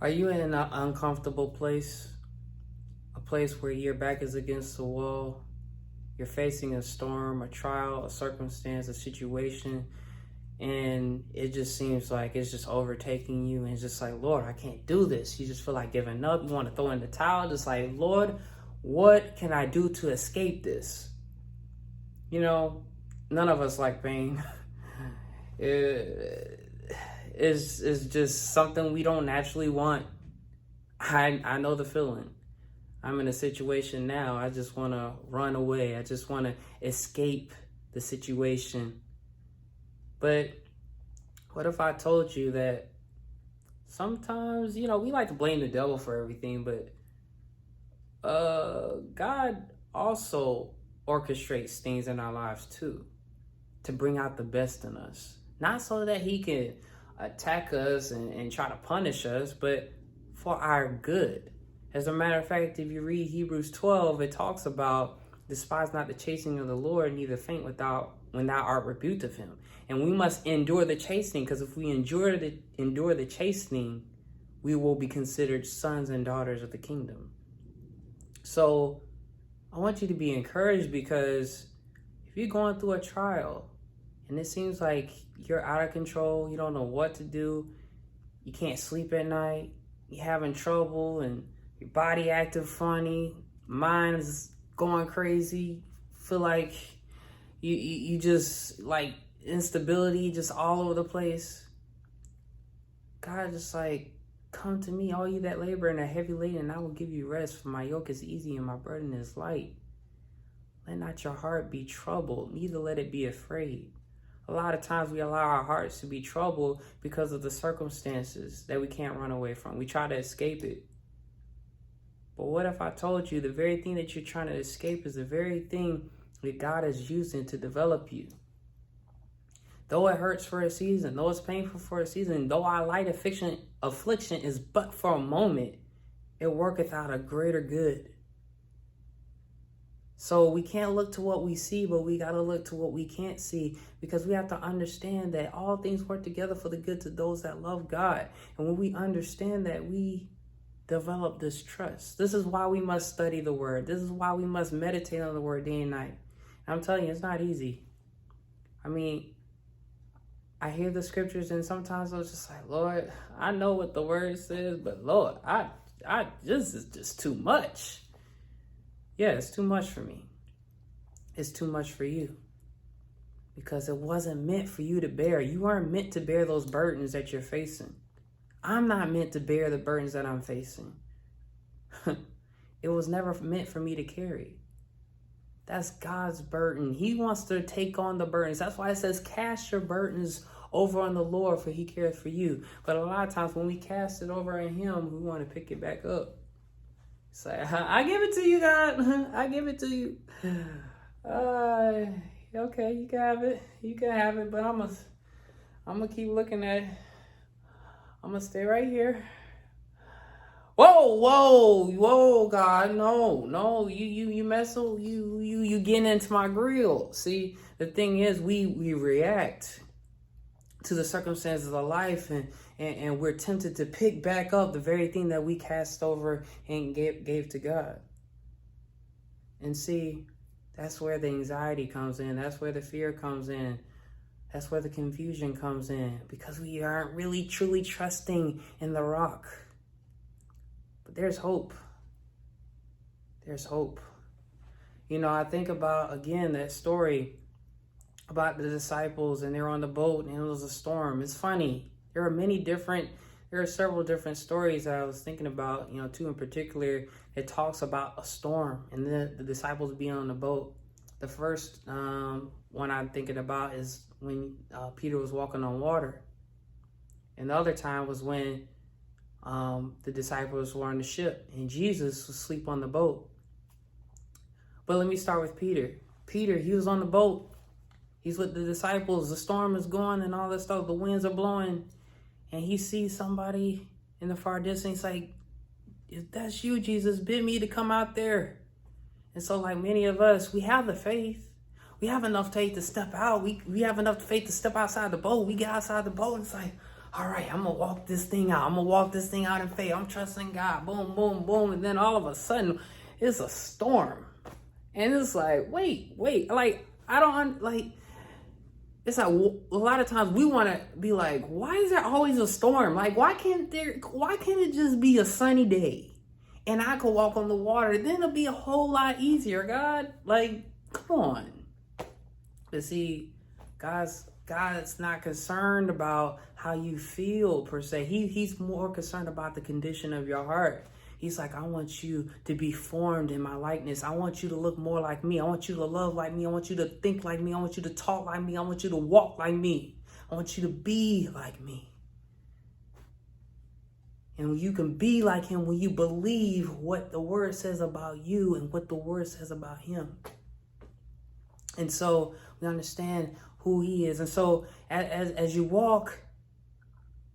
Are you in an uncomfortable place? A place where your back is against the wall? You're facing a storm, a trial, a circumstance, a situation, and it just seems like it's just overtaking you. And it's just like, Lord, I can't do this. You just feel like giving up. You want to throw in the towel. Just like, Lord, what can I do to escape this? You know, none of us like pain. It's just something we don't naturally want. I know the feeling. I'm in a situation now. I just want to run away. I just want to escape the situation. But what if I told you that sometimes, we like to blame the devil for everything, but God also orchestrates things in our lives too to bring out the best in us. Not so that he can attack us and try to punish us, but for our good. As a matter of fact, if you read Hebrews 12, it talks about despise not the chastening of the Lord, neither faint when thou art rebuked of him. And we must endure the chastening, because if we endure the chastening, we will be considered sons and daughters of the kingdom. So I want you to be encouraged, because if you're going through a trial and it seems like you're out of control, you don't know what to do, you can't sleep at night, you're having trouble, and your body acting funny, mind is going crazy, feel like you just like instability just all over the place. God just like, come to me, all you that labor and are heavy laden, and I will give you rest, for my yoke is easy and my burden is light. Let not your heart be troubled, neither let it be afraid. A lot of times we allow our hearts to be troubled because of the circumstances that we can't run away from. We try to escape it. But what if I told you the very thing that you're trying to escape is the very thing that God is using to develop you? Though it hurts for a season, though it's painful for a season, though our light affliction is but for a moment, it worketh out a greater good. So we can't look to what we see, but we got to look to what we can't see, because we have to understand that all things work together for the good to those that love God. And when we understand that, we develop this trust. This is why we must study the word. This is why we must meditate on the word day and night. And I'm telling you, it's not easy. I mean, I hear the scriptures and sometimes I was just like, Lord, I know what the word says, but Lord, this is just too much. Yeah, it's too much for me. It's too much for you, because it wasn't meant for you to bear. You aren't meant to bear those burdens that you're facing. I'm not meant to bear the burdens that I'm facing. It was never meant for me to carry. That's God's burden. He wants to take on the burdens. That's why it says, cast your burdens over on the Lord, for he cares for you. But a lot of times when we cast it over on him, we want to pick it back up. Say, I give it to you, God. I give it to you. Okay, you can have it. You can have it, but I'm gonna keep looking at it. I'm gonna stay right here. Whoa, God, no, you messing, you getting into my grill. See, the thing is, we react to the circumstances of life, and we're tempted to pick back up the very thing that we cast over and gave to God. And see, that's where the anxiety comes in. That's where the fear comes in. That's where the confusion comes in, because we aren't really truly trusting in the rock. But there's hope. There's hope. I think about, again, that story about the disciples, and they're on the boat and it was a storm. It's funny. There are several different stories that I was thinking about, two in particular. It talks about a storm and the disciples being on the boat. The first one I'm thinking about is when Peter was walking on water. And the other time was when the disciples were on the ship and Jesus was asleep on the boat. But let me start with Peter. Peter, he was on the boat. He's with the disciples. The storm is going and all that stuff. The winds are blowing. And he sees somebody in the far distance. He's like, if that's you, Jesus, bid me to come out there. And so like many of us, we have the faith. We have enough faith to step out. We have enough faith to step outside the boat. We get outside the boat and it's like, all right, I'm going to walk this thing out. I'm going to walk this thing out in faith. I'm trusting God. Boom, boom, boom. And then all of a sudden, it's a storm. And it's like, wait. Like, I don't, like, it's like a lot of times we want to be like, why is there always a storm? Like, why can't it just be a sunny day and I could walk on the water? Then it'll be a whole lot easier, God. Like, come on. But see, God's not concerned about how you feel per se. He's more concerned about the condition of your heart. He's like, I want you to be formed in my likeness. I want you to look more like me. I want you to love like me. I want you to think like me. I want you to talk like me. I want you to walk like me. I want you to be like me. And you can be like him when you believe what the word says about you and what the word says about him. And so we understand who he is. And so as you walk,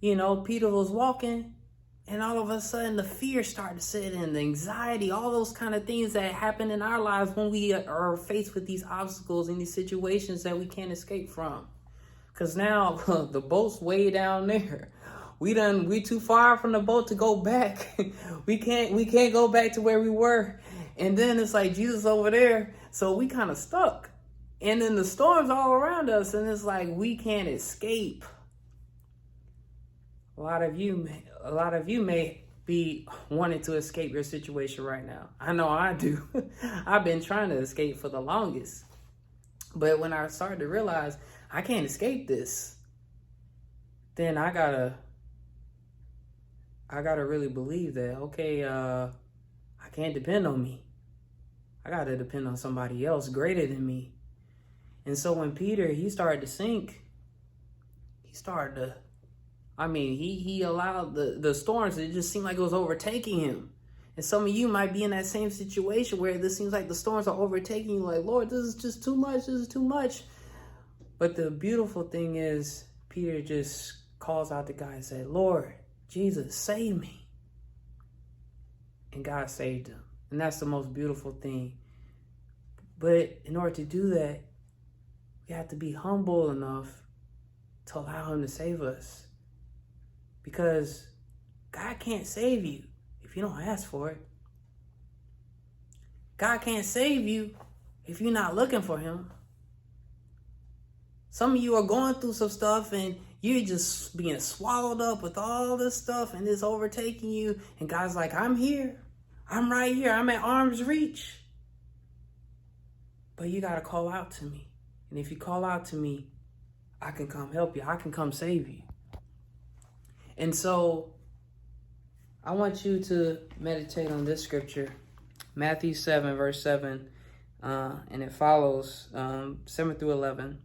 you know, Peter was walking, and all of a sudden the fear started to set in, the anxiety, all those kind of things that happen in our lives when we are faced with these obstacles and these situations that we can't escape from. Because now the boat's way down there. We too far from the boat to go back. we can't go back to where we were. And then it's like Jesus over there. So we kind of stuck. And then the storm's all around us, and it's like we can't escape. A lot of you may be wanting to escape your situation right now. I know I do. I've been trying to escape for the longest. But when I started to realize I can't escape this, then I gotta really believe that, okay, I can't depend on me. I gotta depend on somebody else greater than me. And so when Peter, he started to sink, he allowed the storms, it just seemed like it was overtaking him. And some of you might be in that same situation where this seems like the storms are overtaking you, like, Lord, this is just too much, this is too much. But the beautiful thing is, Peter just calls out to God and said, Lord, Jesus, save me. And God saved him. And that's the most beautiful thing. But in order to do that, we have to be humble enough to allow him to save us. Because God can't save you if you don't ask for it. God can't save you if you're not looking for him. Some of you are going through some stuff and you're just being swallowed up with all this stuff and it's overtaking you. And God's like, I'm here. I'm right here. I'm at arm's reach. But you got to call out to me. And if you call out to me, I can come help you. I can come save you. And so I want you to meditate on this scripture, Matthew 7, verse 7, and it follows 7 through 11.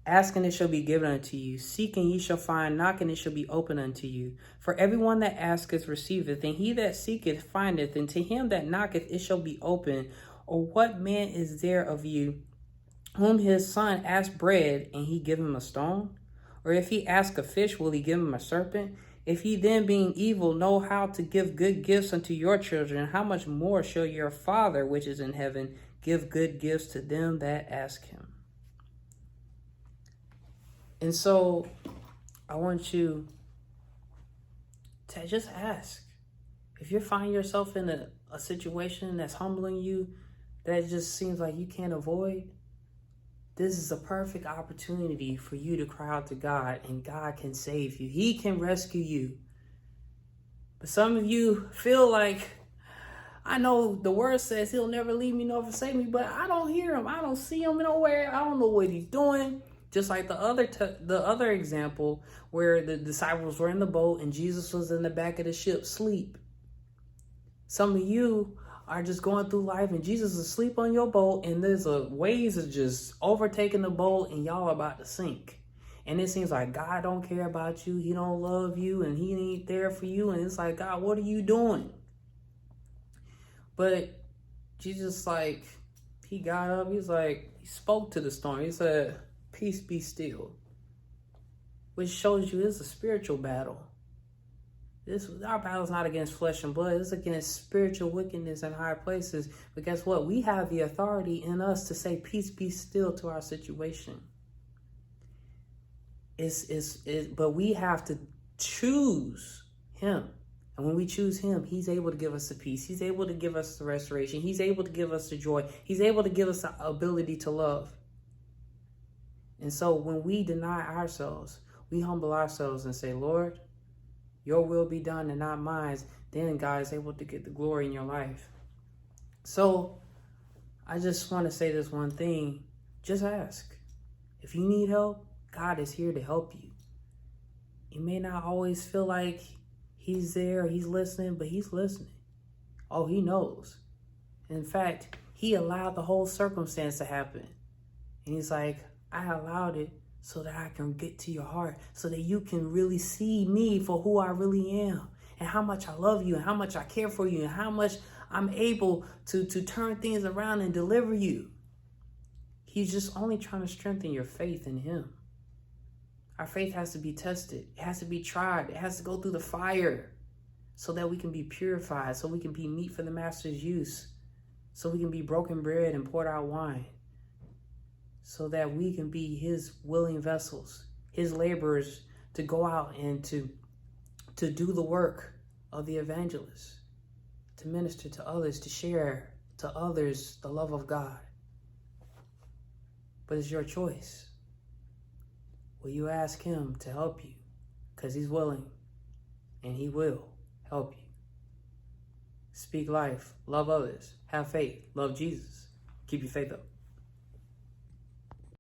Ask and it shall be given unto you. Seek and ye shall find. Knock and it shall be opened unto you. For everyone that asketh receiveth, and he that seeketh findeth, and to him that knocketh it shall be opened. Or what man is there of you whom his son ask bread, and he give him a stone? Or if he ask a fish, will he give him a serpent? If ye then, being evil, know how to give good gifts unto your children, how much more shall your Father which is in heaven give good gifts to them that ask him? And so I want you to just ask. If you find yourself in a situation that's humbling you, that just seems like you can't avoid, this is a perfect opportunity for you to cry out to God, and God can save you. He can rescue you. But some of you feel like, I know the word says he'll never leave me nor forsake me, but I don't hear him. I don't see him nowhere. I don't know what he's doing. Just like the other example where the disciples were in the boat and Jesus was in the back of the ship asleep. Some of you are just going through life and Jesus is asleep on your boat, and there's waves are just overtaking the boat and y'all are about to sink. And it seems like God don't care about you. He don't love you and he ain't there for you. And it's like, God, what are you doing? But Jesus, like, he got up. He spoke to the storm. He said, peace be still. Which shows you it's a spiritual battle. Our battle is not against flesh and blood. It's against spiritual wickedness in high places. But guess what? We have the authority in us to say, peace be still to our situation. But we have to choose him. And when we choose him, he's able to give us the peace. He's able to give us the restoration. He's able to give us the joy. He's able to give us the ability to love. And so when we deny ourselves, we humble ourselves and say, Lord, your will be done and not mine. Then God is able to get the glory in your life. So I just want to say this one thing. Just ask. If you need help, God is here to help you. You may not always feel like he's there, he's listening, but he's listening. Oh, he knows. In fact, he allowed the whole circumstance to happen. And he's like, I allowed it so that I can get to your heart, so that you can really see me for who I really am, and how much I love you, and how much I care for you, and how much I'm able to turn things around and deliver you. He's just only trying to strengthen your faith in him. Our faith has to be tested. It has to be tried. It has to go through the fire so that we can be purified, so we can be meat for the master's use, so we can be broken bread and poured out wine, so that we can be his willing vessels, his laborers to go out and to do the work of the evangelist, to minister to others, to share to others the love of God. But it's your choice. Will you ask him to help you? Because he's willing, and he will help you. Speak life, love others, have faith, love Jesus. Keep your faith up.